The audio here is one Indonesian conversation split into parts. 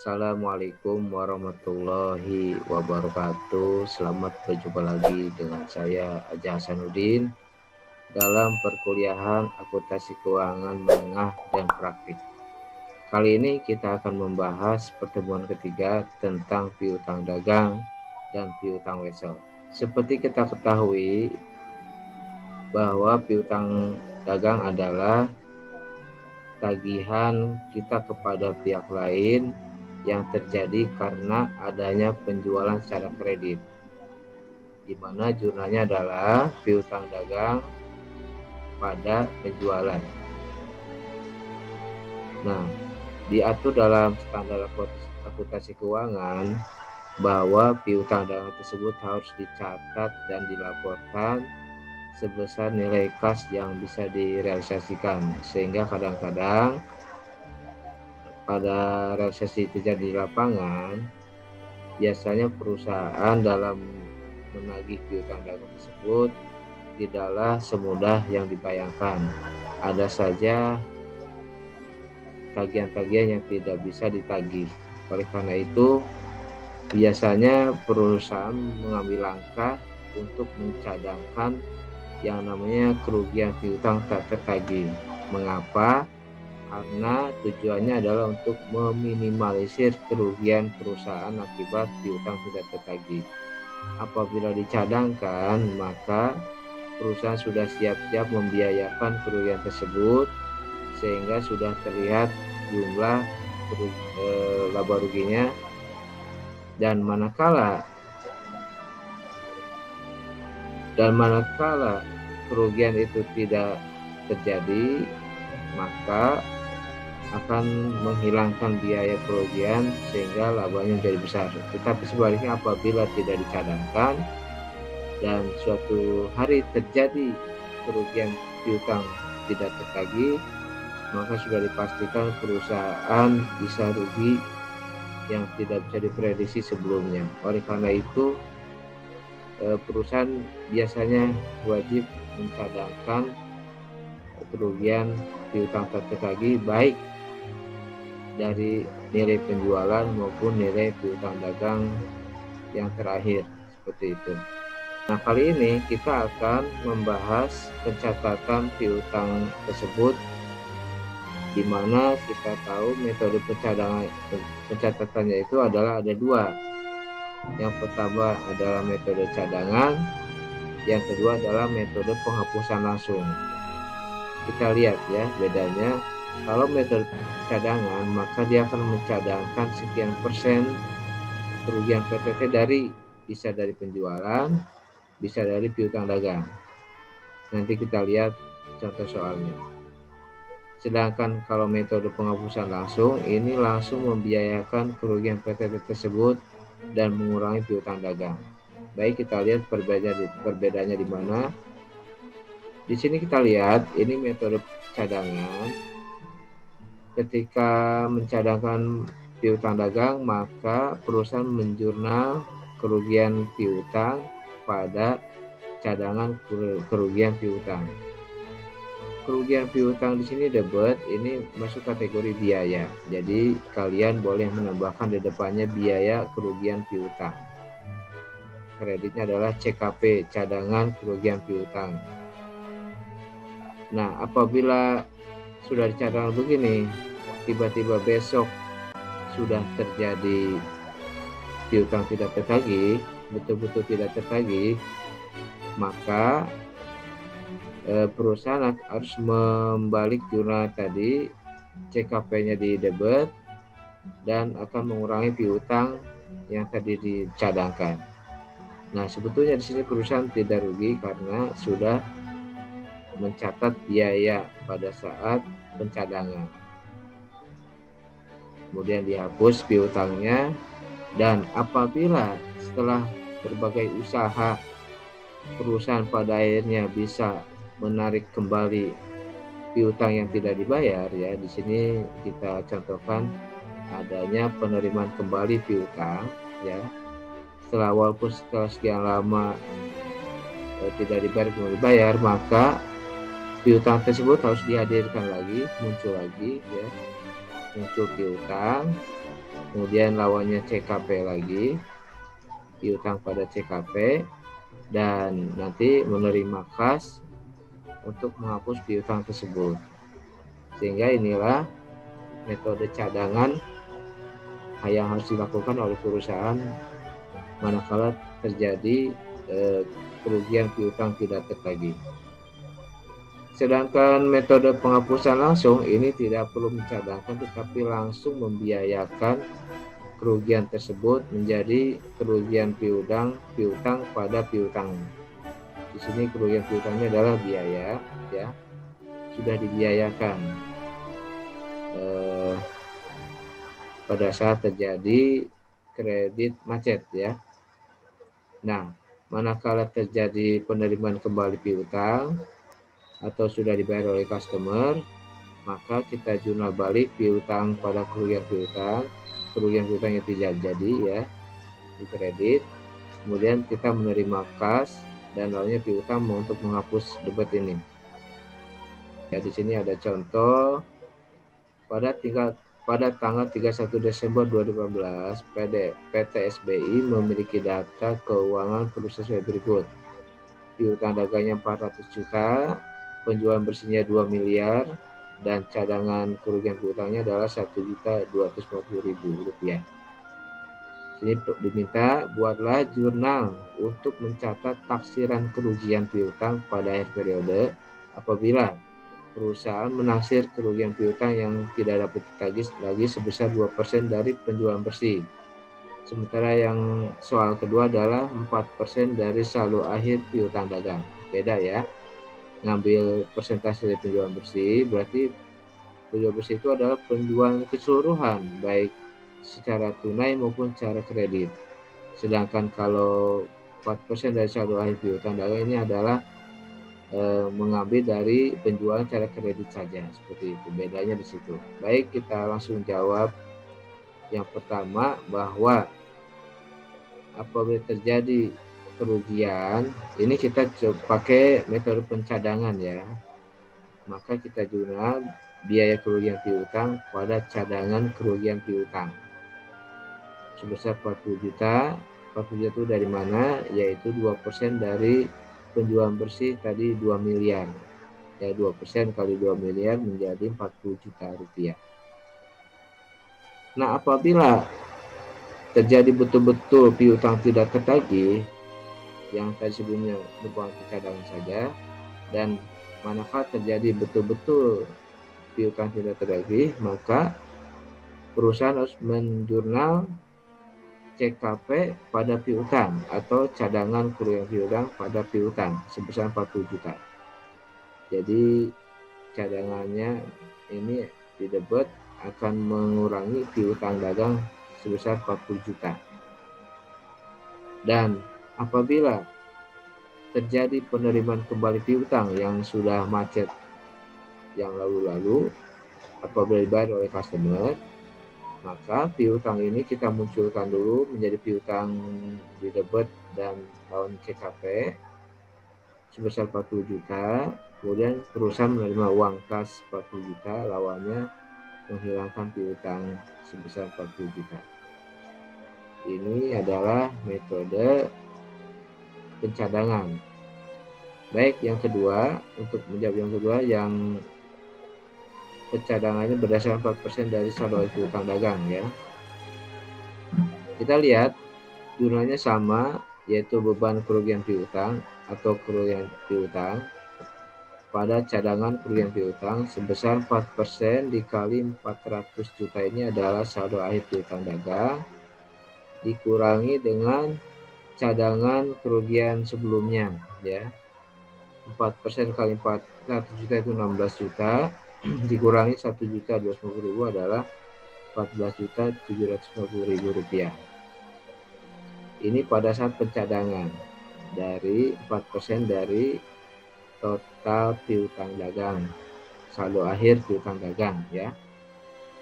Assalamualaikum warahmatullahi wabarakatuh. Selamat berjumpa lagi dengan saya Aja Hasanuddin dalam perkuliahan Akuntansi Keuangan Menengah dan Praktik. Kali ini kita akan membahas pertemuan ketiga tentang piutang dagang dan piutang wesel. Seperti kita ketahui bahwa piutang dagang adalah tagihan kita kepada pihak lain yang terjadi karena adanya penjualan secara kredit, di mana jurnalnya adalah piutang dagang pada penjualan. Nah, diatur dalam standar akuntansi keuangan bahwa piutang dagang tersebut harus dicatat dan dilaporkan sebesar nilai kas yang bisa direalisasikan, sehingga kadang-kadang pada realisasi terjadi di lapangan, biasanya perusahaan dalam menagih piutang dagang tersebut tidaklah semudah yang dibayangkan. Ada saja tagihan-tagihan yang tidak bisa ditagih. Oleh karena itu, biasanya perusahaan mengambil langkah untuk mencadangkan yang namanya kerugian piutang tak tertagih. Mengapa? Karena tujuannya adalah untuk meminimalisir kerugian perusahaan akibat piutang tidak tertagih. Apabila dicadangkan, maka perusahaan sudah siap-siap membiayakan kerugian tersebut, sehingga sudah terlihat jumlah laba ruginya. Dan manakala kerugian itu tidak terjadi, maka akan menghilangkan biaya kerugian sehingga labanya menjadi besar. Tetapi sebaliknya, apabila tidak dicadangkan dan suatu hari terjadi kerugian piutang tidak tertagih, maka sudah dipastikan perusahaan bisa rugi yang tidak bisa diprediksi sebelumnya. Oleh karena itu, perusahaan biasanya wajib mencadangkan kerugian piutang tak tertagih baik dari nilai penjualan maupun nilai piutang dagang yang terakhir, seperti itu. Nah, kali ini kita akan membahas pencatatan piutang tersebut, di mana kita tahu metode pencatatannya itu adalah ada dua. Yang pertama adalah metode cadangan, yang kedua adalah metode penghapusan langsung. Kita lihat ya bedanya. Kalau metode cadangan, maka dia akan mencadangkan sekian persen kerugian PTT bisa dari penjualan, bisa dari piutang dagang. Nanti kita lihat contoh soalnya. Sedangkan kalau metode penghapusan langsung, ini langsung membiayakan kerugian PTT tersebut dan mengurangi piutang dagang. Baik, kita lihat perbedaannya di mana. Di sini kita lihat ini metode cadangan. Ketika mencadangkan piutang dagang, maka perusahaan menjurnal kerugian piutang pada cadangan kerugian piutang. Kerugian piutang di sini debit, ini masuk kategori biaya. Jadi kalian boleh menambahkan di depannya biaya kerugian piutang. Kreditnya adalah CKP, cadangan kerugian piutang. Nah, apabila sudah dicadangkan begini, tiba-tiba besok sudah terjadi piutang tidak tertagih, betul-betul tidak tertagih, maka perusahaan harus membalik jurnal tadi, CKP-nya di debit, dan akan mengurangi piutang yang tadi dicadangkan. Nah, sebetulnya di sini perusahaan tidak rugi karena sudah mencatat biaya pada saat pencadangan. Kemudian dihapus piutangnya, dan apabila setelah berbagai usaha perusahaan pada akhirnya bisa menarik kembali piutang yang tidak dibayar, ya di sini kita contohkan adanya penerimaan kembali piutang, ya walaupun setelah sekian lama tidak dibayar, maka piutang tersebut harus dihadirkan lagi, muncul piutang, kemudian lawannya CKP lagi, piutang pada CKP, dan nanti menerima kas untuk menghapus piutang tersebut. Sehingga inilah metode cadangan yang harus dilakukan oleh perusahaan manakala terjadi kerugian piutang tidak tertagih. Sedangkan metode penghapusan langsung ini tidak perlu mencadangkan, tetapi langsung membiayakan kerugian tersebut menjadi kerugian piutang pada piutang. Di sini kerugian piutangnya adalah biaya, ya, sudah dibiayakan pada saat terjadi kredit macet, ya. Nah, manakala terjadi penerimaan kembali piutang atau sudah dibayar oleh customer, maka kita jurnal balik piutang pada kerugian piutang yang tidak jadi, ya, di kredit. Kemudian kita menerima kas dan lainnya piutang untuk menghapus debit ini. Ya, di sini ada contoh pada tanggal 31 Desember 2018, PT SBI memiliki data keuangan perusahaan sebagai berikut. Piutang dagangnya 400 juta, penjualan bersihnya 2 miliar, dan cadangan kerugian piutangnya adalah 1.250.000 rupiah. Sini diminta buatlah jurnal untuk mencatat taksiran kerugian piutang pada akhir periode apabila perusahaan menaksir kerugian piutang yang tidak dapat ditagih lagi sebesar 2% dari penjualan bersih. Sementara yang soal kedua adalah 4% dari saldo akhir piutang dagang. Beda, ya. Ngambil persentase dari penjualan bersih, berarti penjualan bersih itu adalah penjualan keseluruhan, baik secara tunai maupun secara kredit. Sedangkan kalau 4% dari saldo akhir piutang dagang ini adalah mengambil dari penjualan secara kredit saja, seperti itu. Bedanya di situ. Baik, kita langsung jawab yang pertama, bahwa apabila terjadi kerugian, ini kita pakai metode pencadangan, ya. Maka kita jurnal biaya kerugian piutang pada cadangan kerugian piutang sebesar 40 juta. 40 juta itu dari mana? Yaitu 2% dari penjualan bersih tadi 2 miliar. Ya, 2% kali 2 miliar menjadi 40 juta rupiah. Nah, apabila terjadi betul-betul piutang tidak tertagih, yang tadi sebelumnya merupakan cadangan saja, dan manakala terjadi betul-betul piutang tidak tertagih, maka perusahaan harus menjurnal CKP pada piutang atau cadangan kerugian piutang pada piutang sebesar 40 juta. Jadi cadangannya ini di debit akan mengurangi piutang dagang sebesar 40 juta. Dan apabila terjadi penerimaan kembali piutang yang sudah macet yang lalu-lalu, apabila dibayar oleh customer, maka piutang ini kita munculkan dulu menjadi piutang di debit dan lawan CKP sebesar 40 juta. Kemudian perusahaan menerima uang kas 40 juta, lawannya menghilangkan piutang sebesar 40 juta. Ini adalah metode pencadangan. Baik, yang kedua, untuk menjawab yang kedua, yang pencadangannya berdasarkan 4% dari saldo piutang dagang, ya. Kita lihat jurnalnya sama, yaitu beban kerugian piutang atau kerugian piutang pada cadangan kerugian piutang sebesar 4% dikali 400 juta. Ini adalah saldo akhir piutang dagang dikurangi dengan cadangan kerugian sebelumnya, ya. 4% kali 400 juta itu 16 juta, dikurangi 1.250.000 adalah 14.750.000 rupiah. Ini pada saat pencadangan dari 4% dari total piutang dagang, saldo akhir piutang dagang, ya.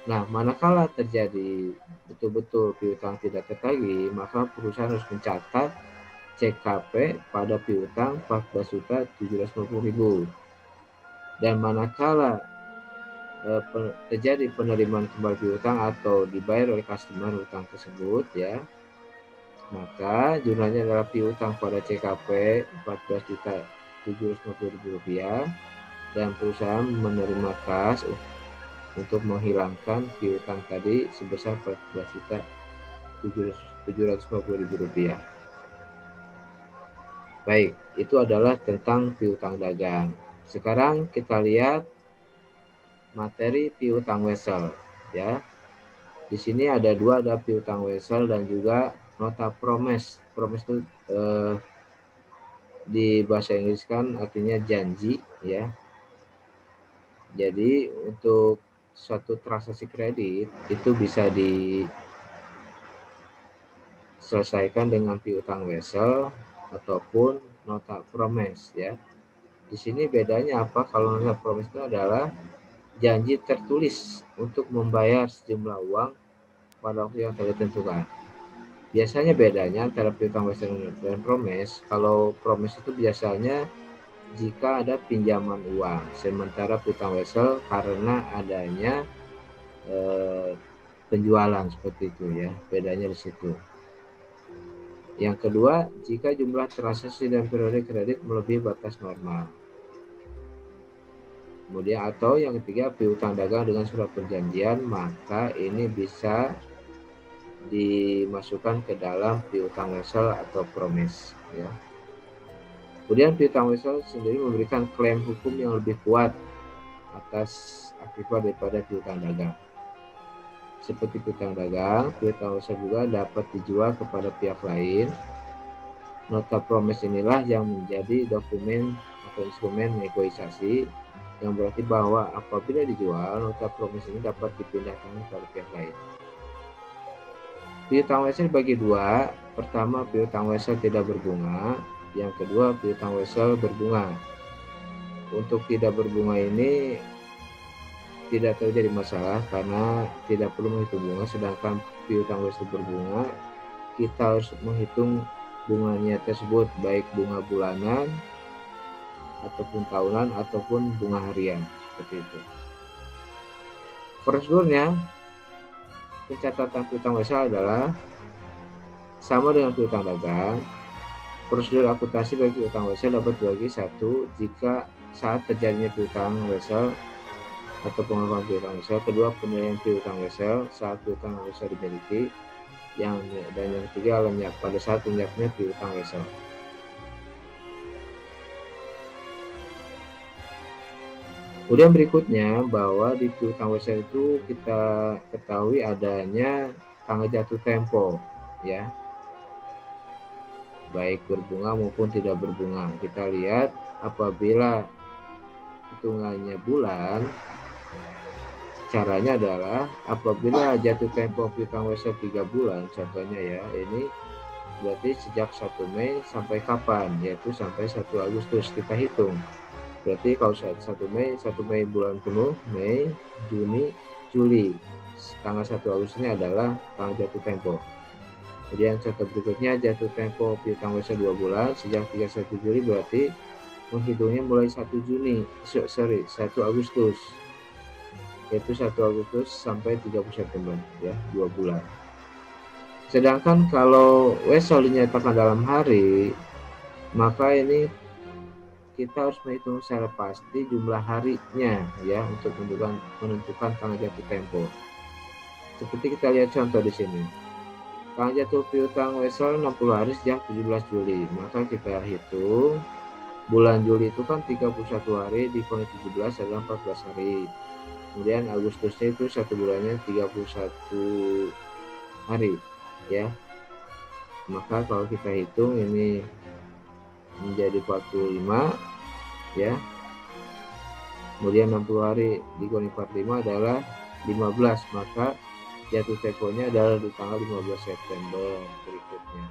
Nah, manakala terjadi betul-betul piutang tidak tertagih, maka perusahaan harus mencatat CKP pada piutang 14.750.000. Dan manakala terjadi penerimaan kembali piutang atau dibayar oleh customer utang tersebut ya, maka jumlahnya adalah piutang pada CKP Rp14.750.000 dan perusahaan menerima kas untuk menghilangkan piutang tadi sebesar Rp14.750.000. Baik, itu adalah tentang piutang dagang. Sekarang kita lihat materi piutang wesel ya. Di sini ada dua, ada piutang wesel dan juga nota promise. Promise itu di bahasa Inggris kan artinya janji ya. Jadi untuk suatu transaksi kredit itu bisa diselesaikan dengan piutang wesel ataupun nota promise ya. Di sini bedanya apa? Kalau nota promise itu adalah janji tertulis untuk membayar sejumlah uang pada waktu yang telah ditentukan. Biasanya bedanya antara piutang wesel dan promise, kalau promise itu biasanya jika ada pinjaman uang, sementara piutang wesel karena adanya penjualan seperti itu ya, bedanya di situ. Yang kedua, jika jumlah transaksi dan periode kredit melebihi batas normal. Kemudian atau yang ketiga, piutang dagang dengan surat perjanjian, maka ini bisa dimasukkan ke dalam piutang wesel atau promise ya. Kemudian piutang wesel sendiri memberikan klaim hukum yang lebih kuat atas akibat daripada piutang dagang. Seperti piutang dagang, piutang wesel juga dapat dijual kepada pihak lain. Nota promise inilah yang menjadi dokumen atau instrumen negosiasi yang berarti bahwa apabila dijual, nota promise ini dapat dipindahkan kepada pihak lain. Piutang wesel dibagi dua. Pertama, piutang wesel tidak berbunga. Yang kedua, piutang wesel berbunga. Untuk tidak berbunga ini tidak terjadi masalah karena tidak perlu menghitung bunga, sedangkan piutang wesel berbunga kita harus menghitung bunganya tersebut, baik bunga bulanan ataupun tahunan ataupun bunga harian, seperti itu. Prosedurnya, pencatatan piutang wesel adalah sama dengan piutang dagang. Prosedur akuntansi bagi piutang wesel dapat dibagi satu, jika saat terjadinya piutang wesel atau pengakuan piutang wesel. Kedua, penilaian piutang wesel saat piutang wesel dimiliki. Dan yang ketiga, lenyap pada saat lenyapnya piutang wesel. Kemudian berikutnya, bahwa di piutang wesel itu kita ketahui adanya tanggal jatuh tempo ya, baik berbunga maupun tidak berbunga. Kita lihat apabila hitungannya bulan, caranya adalah apabila jatuh tempo piutang wesel 3 bulan contohnya ya, ini berarti sejak 1 Mei sampai kapan, yaitu sampai 1 Agustus kita hitung. Berarti kalau 1 Mei bulan penuh, Mei, Juni, Juli. Tanggal 1 Agustus ini adalah tanggal jatuh tempo. Kemudian contoh berikutnya, jatuh tempo piutang wesel 2 bulan sejak 31 Juli, berarti menghitungnya mulai 1 Agustus. Yaitu 1 Agustus sampai 30 September ya, 2 bulan. Sedangkan kalau wesel dinyatakan dalam hari, maka ini kita harus menghitung secara pasti jumlah harinya ya untuk menentukan tanggal jatuh tempo. Seperti kita lihat contoh di sini. Tanggal jatuh piutang wesel 60 hari sejak 17 Juli. Maka kita hitung bulan Juli itu kan 31 hari dikurangi 17 adalah 14 hari. Kemudian Agustusnya itu 1 bulannya 31 hari ya. Maka kalau kita hitung ini menjadi 45 ya. Kemudian 60 hari dikurangi 45 adalah 15, maka jatuh temponya adalah di tanggal 15 September berikutnya.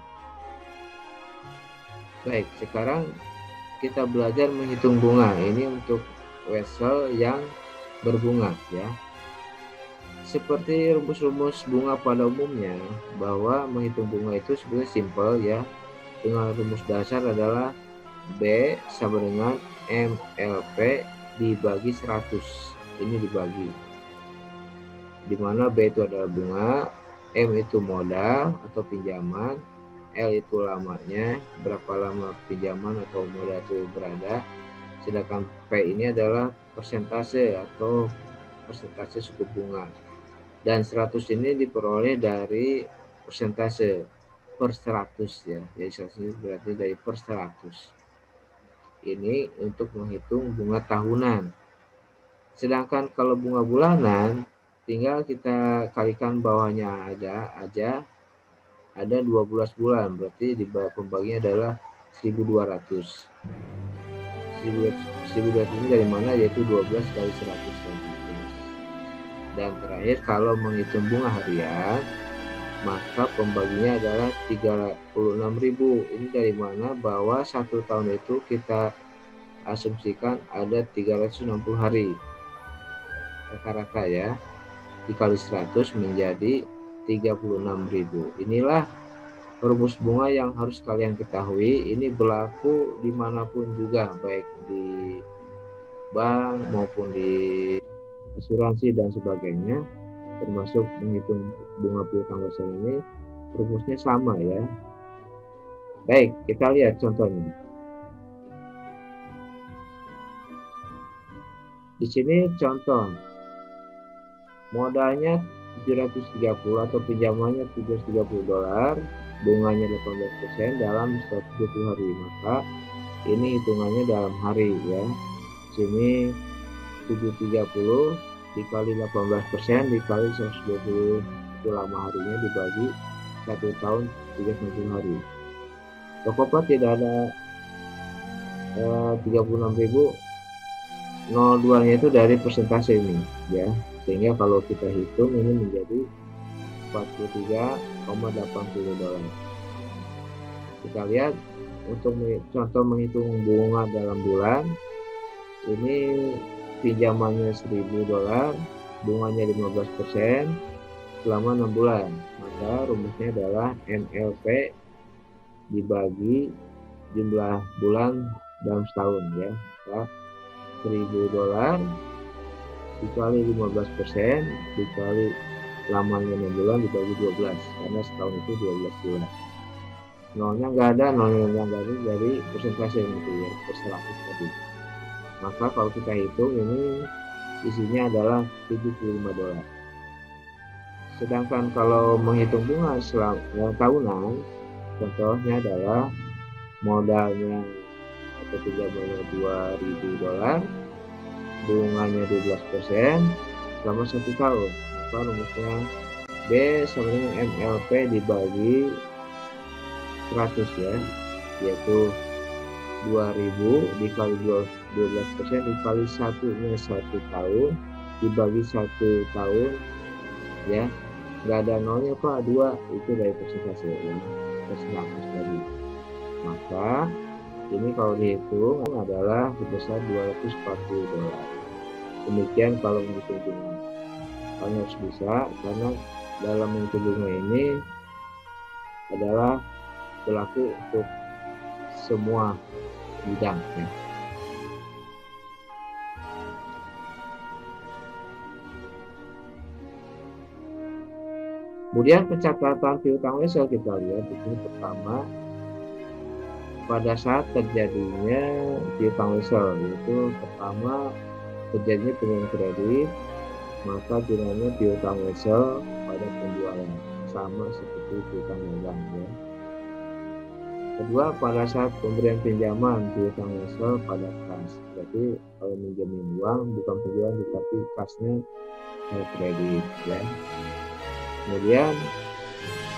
Baik, sekarang kita belajar menghitung bunga. Ini untuk wesel yang berbunga ya. Seperti rumus-rumus bunga pada umumnya, bahwa menghitung bunga itu sebenarnya simpel ya. Dengan rumus dasar adalah B sama dengan MLP dibagi 100 ini dibagi, di mana B itu adalah bunga, M itu modal atau pinjaman, L itu lamanya, berapa lama pinjaman atau modal itu berada, sedangkan P ini adalah persentase atau persentase suku bunga. Dan 100 ini diperoleh dari persentase per 100 ya. Jadi 100 berarti dari per 100. Ini untuk menghitung bunga tahunan. Sedangkan kalau bunga bulanan, tinggal kita kalikan bawahnya aja ada 12 bulan, berarti di bawah pembaginya adalah 1200. 1200 ini dari mana? Yaitu 12 kali 100. Dan terakhir, kalau menghitung bunga harian, maka pembaginya adalah 36.000. Ini dari mana? Bahwa 1 tahun itu kita asumsikan ada 360 hari. Rata-rata ya, dikali 100 menjadi 36.000. Inilah rumus bunga yang harus kalian ketahui. Ini berlaku dimanapun juga, baik di bank maupun di asuransi dan sebagainya, termasuk menghitung bunga piutang wesel ini rumusnya sama ya. Baik, kita lihat contohnya. Di sini contoh modalnya 730 atau pinjamannya $730, bunganya 18% dalam 120 hari, maka ini hitungannya dalam hari ya. Sini 730 dikali 18% dikali 120 itu lama harinya dibagi 1 tahun 360 hari. Pokoknya tidak ada 36.000, 02 nya itu dari persentase ini ya, sehingga kalau kita hitung ini menjadi $43,80. Kita lihat untuk contoh menghitung bunga dalam bulan, ini pinjamannya $1.000, bunganya 15% selama 6 bulan, maka rumusnya adalah MLP dibagi jumlah bulan dalam setahun ya. Maka $1.000 dikali 15% dikali lamanya 6 bulan dibagi 12, karena setahun itu 12 bulan. Nolnya nggak ada, nolnya nggak ada dari persentase itu ya, per 100 tadi. Maka kalau kita hitung ini isinya adalah $75. Sedangkan kalau menghitung bunga selama tahunan, contohnya adalah modalnya atau pinjamannya $2.000, bunganya 12% selama 1 tahun. Maka rumusnya B sama dengan MLP dibagi 100 ya, yaitu 2.000 dikali 12% dikali 1 tahun dibagi 1 tahun ya, nggak ada nolnya kok, 2 itu dari persentase ya, persentase tadi. Maka ini kalau dihitung adalah sebesar $240. Demikian kalau menghitung bunga. Kalian harus bisa, karena dalam menghitung bunga ini adalah berlaku untuk semua bidang ya. Kemudian pencatatan piutang wesel kita lihat di sini. Pertama, pada saat terjadinya piutang wesel, yaitu pertama terjadinya penjualan kredit, maka gunanya piutang wesel pada penjualan, sama seperti piutang dagang ya. Kedua, pada saat pemberian pinjaman piutang wesel pada kas, berarti kalau minjemin uang bukan penjualan tetapi kasnya kredit ya. Kemudian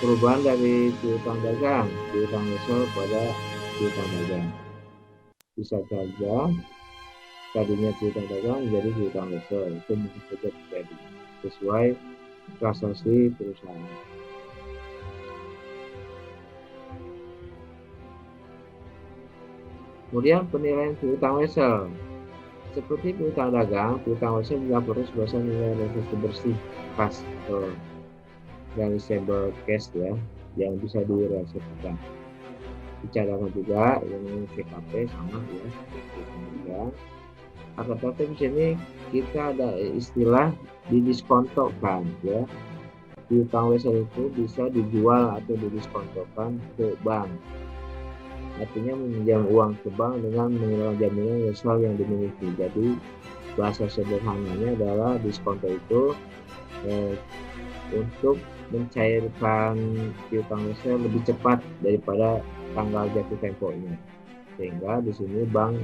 perubahan dari piutang dagang, piutang wesel pada piutang dagang. Bisa saja tadinya piutang dagang menjadi piutang wesel, itu mungkin saja terjadi sesuai transaksi perusahaan. Kemudian penilaian piutang wesel. Seperti piutang dagang, piutang wesel dilaporkan sebagai nilai transaksi bersih kas atau realizable cash ya, yang bisa direalisasikan. Dicatatkan juga yang PKP sama ya, Akan tetapi di sini kita ada istilah didiskontokan ya. Piutang wesel itu bisa dijual atau didiskontokan ke bank. Artinya meminjam uang ke bank dengan mengenal jaminan wesel yang dimiliki. Jadi bahasa sederhananya adalah diskonto itu untuk mencairkan piutang wesel lebih cepat daripada tanggal jatuh temponya, sehingga di sini bank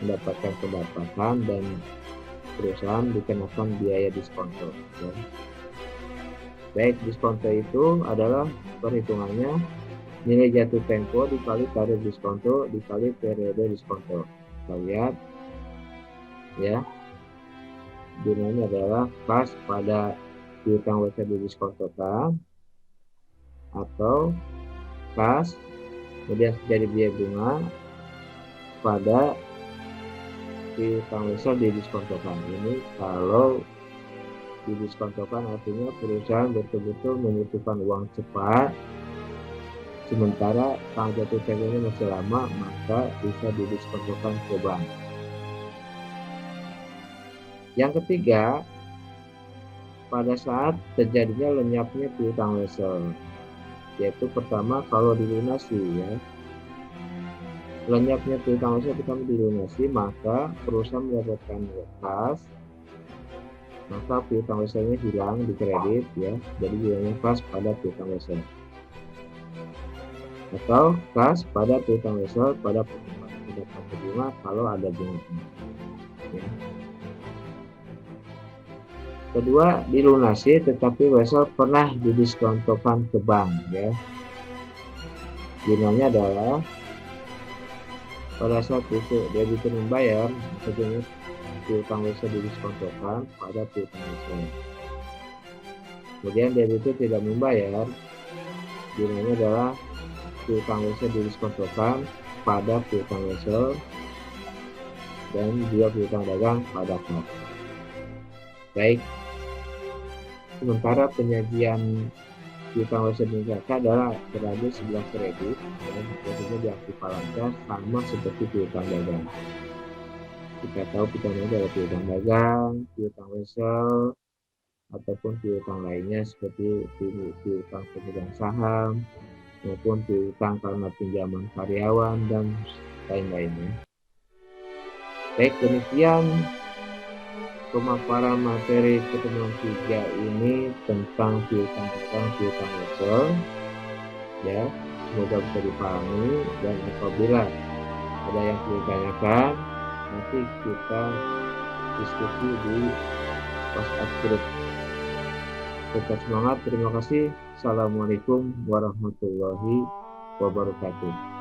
mendapatkan pendapatan dan perusahaan dikenakan biaya diskonto ya. Baik, diskonto itu adalah perhitungannya nilai jatuh tempo dikali tarif diskonto dikali periode diskonto. Kita lihat ya, jumlahnya adalah pas pada piutang wesel didiskontokan atau pas kemudian jadi biaya bunga pada piutang wesel didiskontokan. Ini kalau didiskontokan artinya perusahaan betul-betul membutuhkan uang cepat, sementara tanggal jatuh temponya masih lama, maka bisa didiskontokan ke bank. Yang ketiga, pada saat terjadinya lenyapnya piutang wesel, yaitu pertama kalau dilunasi ya. Lenyapnya piutang wesel pertama dilunasi, maka perusahaan mendapatkan kas, maka piutang weselnya hilang di kredit ya, jadi bilangnya kas pada piutang wesel, atau kas pada piutang wesel pada pendapatan bunga kalau ada bunganya ya. Kedua, dilunasi tetapi wesel pernah didiskontokan ke bank ya. Gunanya adalah pada saat itu debitur membayar, maksudnya piutang wesel didiskontokan pada piutang wesel. Kemudian debitur tidak membayar, gunanya adalah piutang wesel didiskontokan pada piutang wesel dan juga piutang dagang pada kas. Baik, sementara penyajian piutang wesel di Indonesia adalah berada sebelah kredit dan biasanya diaktifkan sama seperti piutang dagang. Kita tahu piutang adalah piutang dagang, piutang wesel, ataupun piutang lainnya seperti piutang pemegang saham maupun piutang karena pinjaman karyawan dan lain-lainnya. Baik, demikian pemaparan materi pertemuan 3 ini tentang piutang wesel ya, semoga bisa dipahami, dan apabila ada yang perlu ditanyakan nanti kita diskusi di WhatsApp group. Tetap semangat, terima kasih. Assalamualaikum warahmatullahi wabarakatuh.